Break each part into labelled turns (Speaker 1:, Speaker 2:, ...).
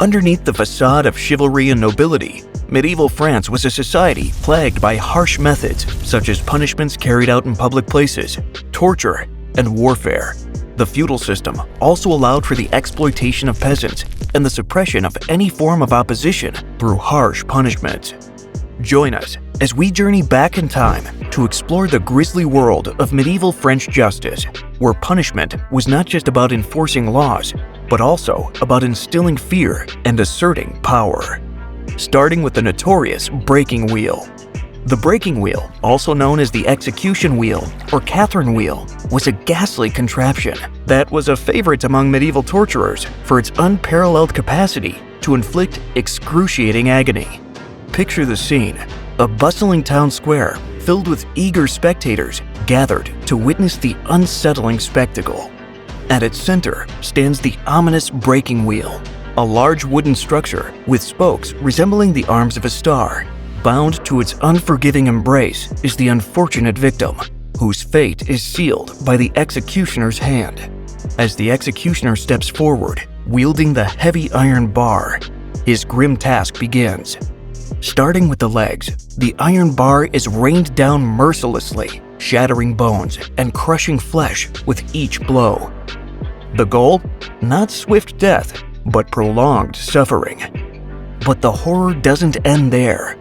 Speaker 1: Underneath the facade of chivalry and nobility, medieval France was a society plagued by harsh methods such as punishments carried out in public places, torture, and warfare. The feudal system also allowed for the exploitation of peasants and the suppression of any form of opposition through harsh punishments. Join us as we journey back in time to explore the grisly world of medieval French justice, where punishment was not just about enforcing laws, but also about instilling fear and asserting power. Starting with the notorious breaking wheel. The breaking wheel, also known as the execution wheel or Catherine wheel, was a ghastly contraption that was a favorite among medieval torturers for its unparalleled capacity to inflict excruciating agony. Picture the scene: a bustling town square filled with eager spectators gathered to witness the unsettling spectacle. At its center stands the ominous breaking wheel, a large wooden structure with spokes resembling the arms of a star. Bound to its unforgiving embrace is the unfortunate victim, whose fate is sealed by the executioner's hand. As the executioner steps forward, wielding the heavy iron bar, his grim task begins. Starting with the legs, the iron bar is rained down mercilessly, shattering bones and crushing flesh with each blow. The goal? Not swift death, but prolonged suffering. But the horror doesn't end there.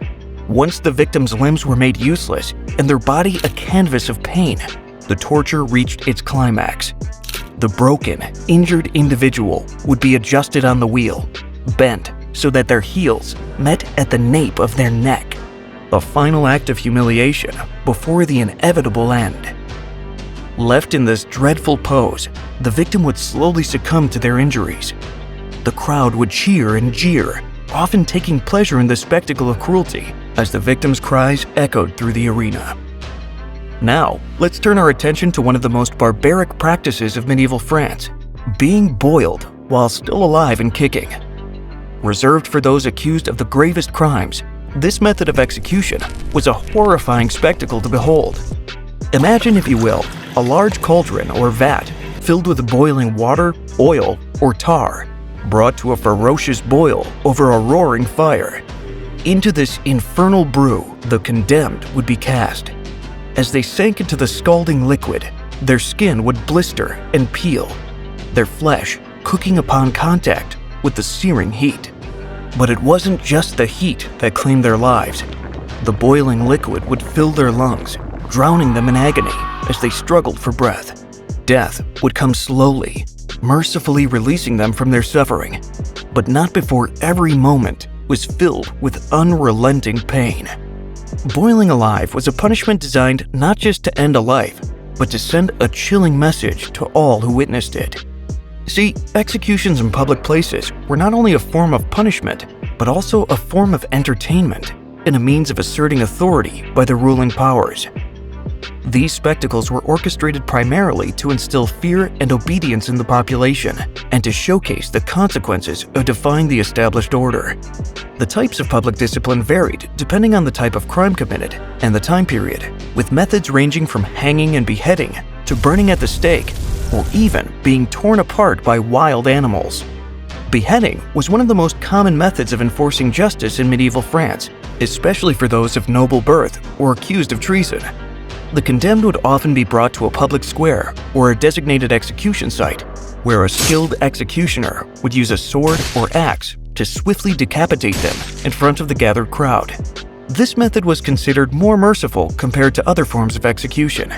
Speaker 1: Once the victim's limbs were made useless and their body a canvas of pain, the torture reached its climax. The broken, injured individual would be adjusted on the wheel, bent so that their heels met at the nape of their neck. A final act of humiliation before the inevitable end. Left in this dreadful pose, the victim would slowly succumb to their injuries. The crowd would cheer and jeer, often taking pleasure in the spectacle of cruelty as the victim's cries echoed through the arena. Now, let's turn our attention to one of the most barbaric practices of medieval France: being boiled while still alive and kicking. Reserved for those accused of the gravest crimes, this method of execution was a horrifying spectacle to behold. Imagine, if you will, a large cauldron or vat filled with boiling water, oil, or tar, brought to a ferocious boil over a roaring fire. Into this infernal brew, the condemned would be cast. As they sank into the scalding liquid, their skin would blister and peel, their flesh cooking upon contact with the searing heat. But it wasn't just the heat that claimed their lives. The boiling liquid would fill their lungs, drowning them in agony as they struggled for breath. Death would come slowly, mercifully releasing them from their suffering, but not before every moment was filled with unrelenting pain. Boiling alive was a punishment designed not just to end a life, but to send a chilling message to all who witnessed it. See, executions in public places were not only a form of punishment, but also a form of entertainment and a means of asserting authority by the ruling powers. These spectacles were orchestrated primarily to instill fear and obedience in the population and to showcase the consequences of defying the established order. The types of public discipline varied depending on the type of crime committed and the time period, with methods ranging from hanging and beheading to burning at the stake, or even being torn apart by wild animals. Beheading was one of the most common methods of enforcing justice in medieval France, especially for those of noble birth or accused of treason. The condemned would often be brought to a public square or a designated execution site, where a skilled executioner would use a sword or axe to swiftly decapitate them in front of the gathered crowd. This method was considered more merciful compared to other forms of execution.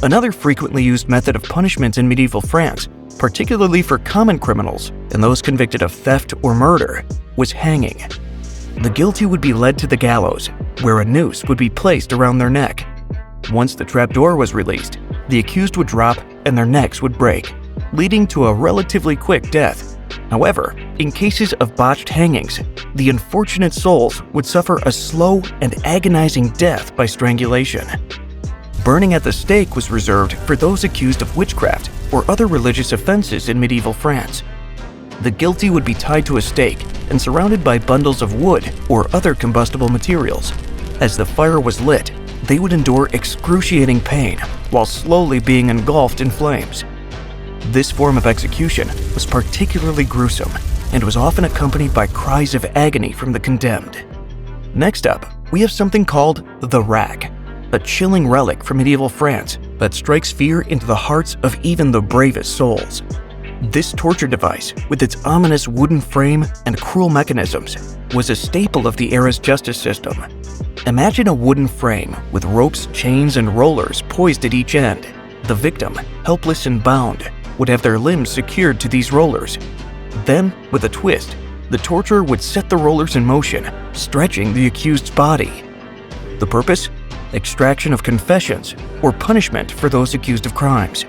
Speaker 1: Another frequently used method of punishment in medieval France, particularly for common criminals and those convicted of theft or murder, was hanging. The guilty would be led to the gallows, where a noose would be placed around their neck. Once the trapdoor was released, the accused would drop and their necks would break, leading to a relatively quick death. However, in cases of botched hangings, the unfortunate souls would suffer a slow and agonizing death by strangulation. Burning at the stake was reserved for those accused of witchcraft or other religious offenses in medieval France. The guilty would be tied to a stake and surrounded by bundles of wood or other combustible materials. As the fire was lit, they would endure excruciating pain while slowly being engulfed in flames. This form of execution was particularly gruesome and was often accompanied by cries of agony from the condemned. Next up, we have something called the rack, a chilling relic from medieval France that strikes fear into the hearts of even the bravest souls. This torture device, with its ominous wooden frame and cruel mechanisms, was a staple of the era's justice system. Imagine a wooden frame with ropes, chains, and rollers poised at each end. The victim, helpless and bound, would have their limbs secured to these rollers. Then, with a twist, the torturer would set the rollers in motion, stretching the accused's body. The purpose? Extraction of confessions or punishment for those accused of crimes.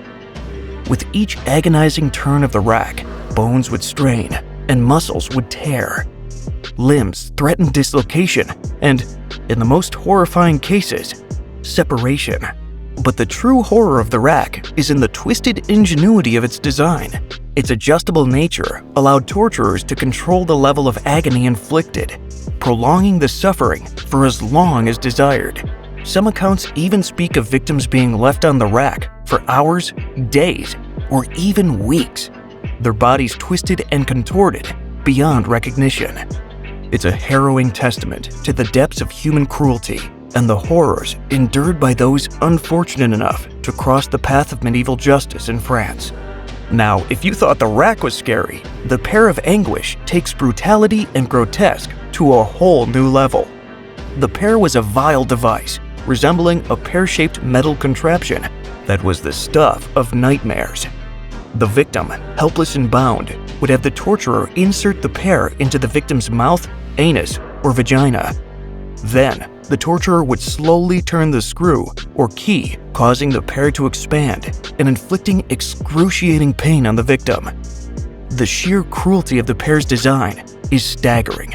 Speaker 1: With each agonizing turn of the rack, bones would strain and muscles would tear. Limbs threatened dislocation and, in the most horrifying cases, separation. But the true horror of the rack is in the twisted ingenuity of its design. Its adjustable nature allowed torturers to control the level of agony inflicted, prolonging the suffering for as long as desired. Some accounts even speak of victims being left on the rack for hours, days, or even weeks, their bodies twisted and contorted beyond recognition. It's a harrowing testament to the depths of human cruelty and the horrors endured by those unfortunate enough to cross the path of medieval justice in France. Now, if you thought the rack was scary, the Pear of Anguish takes brutality and grotesque to a whole new level. The pear was a vile device, resembling a pear-shaped metal contraption that was the stuff of nightmares. The victim, helpless and bound, would have the torturer insert the pear into the victim's mouth, anus, or vagina. Then, the torturer would slowly turn the screw or key, causing the pear to expand and inflicting excruciating pain on the victim. The sheer cruelty of the pear's design is staggering.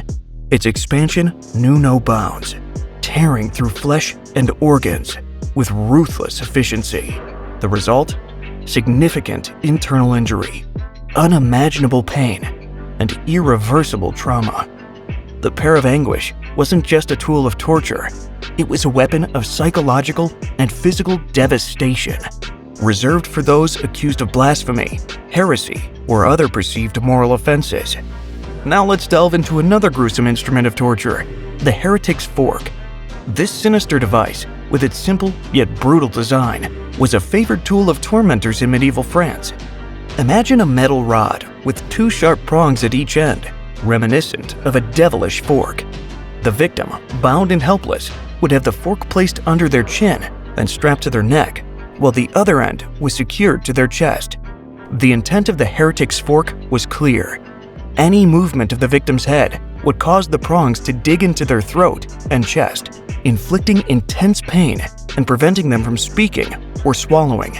Speaker 1: Its expansion knew no bounds, tearing through flesh and organs with ruthless efficiency. The result? Significant internal injury, unimaginable pain, and irreversible trauma. The Pear of Anguish wasn't just a tool of torture, it was a weapon of psychological and physical devastation, reserved for those accused of blasphemy, heresy, or other perceived moral offenses. Now let's delve into another gruesome instrument of torture, the heretic's fork. This sinister device, with its simple yet brutal design, was a favored tool of tormentors in medieval France. Imagine a metal rod with two sharp prongs at each end, reminiscent of a devilish fork. The victim, bound and helpless, would have the fork placed under their chin, then strapped to their neck, while the other end was secured to their chest. The intent of the heretic's fork was clear. Any movement of the victim's head would cause the prongs to dig into their throat and chest, inflicting intense pain and preventing them from speaking or swallowing.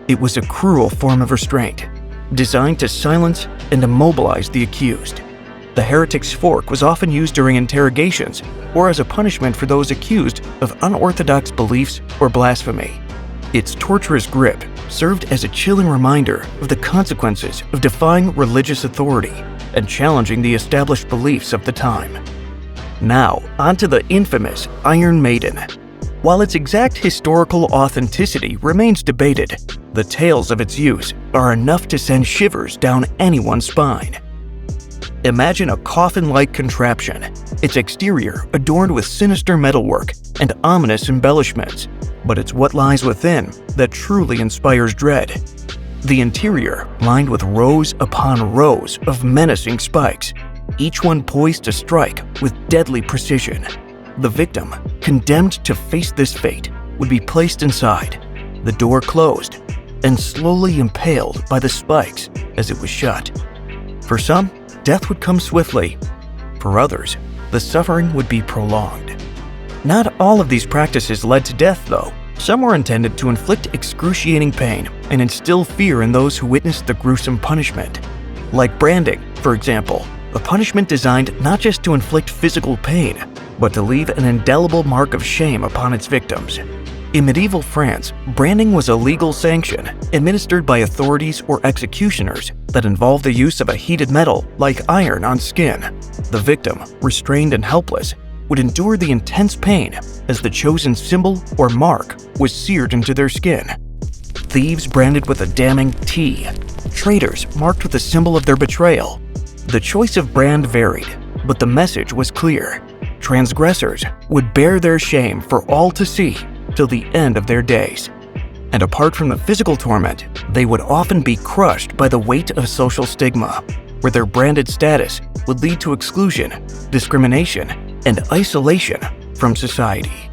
Speaker 1: It was a cruel form of restraint, designed to silence and immobilize the accused. The heretic's fork was often used during interrogations or as a punishment for those accused of unorthodox beliefs or blasphemy. Its torturous grip served as a chilling reminder of the consequences of defying religious authority and challenging the established beliefs of the time. Now, onto the infamous Iron Maiden. While its exact historical authenticity remains debated, the tales of its use are enough to send shivers down anyone's spine. Imagine a coffin-like contraption, its exterior adorned with sinister metalwork and ominous embellishments, but it's what lies within that truly inspires dread. The interior lined with rows upon rows of menacing spikes, each one poised to strike with deadly precision. The victim, condemned to face this fate, would be placed inside, the door closed, and slowly impaled by the spikes as it was shut. For some, death would come swiftly. For others, the suffering would be prolonged. Not all of these practices led to death, though. Some were intended to inflict excruciating pain and instill fear in those who witnessed the gruesome punishment. Like branding, for example, a punishment designed not just to inflict physical pain, but to leave an indelible mark of shame upon its victims. In medieval France, branding was a legal sanction administered by authorities or executioners that involved the use of a heated metal like iron on skin. The victim, restrained and helpless, would endure the intense pain as the chosen symbol or mark was seared into their skin. Thieves branded with a damning T, traitors marked with the symbol of their betrayal, The choice of brand varied, but the message was clear. Transgressors would bear their shame for all to see till the end of their days. And apart from the physical torment, they would often be crushed by the weight of social stigma, where their branded status would lead to exclusion, discrimination, and isolation from society.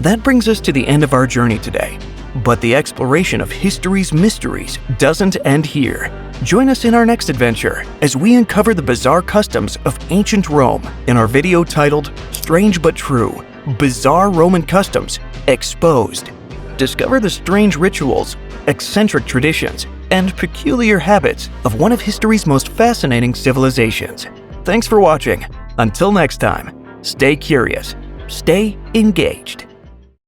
Speaker 1: That brings us to the end of our journey today. But the exploration of history's mysteries doesn't end here. Join us in our next adventure as we uncover the bizarre customs of ancient Rome in our video titled Strange But True: Bizarre Roman Customs Exposed. Discover the strange rituals, eccentric traditions, and peculiar habits of one of history's most fascinating civilizations. Thanks for watching. Until next time, stay curious, stay engaged.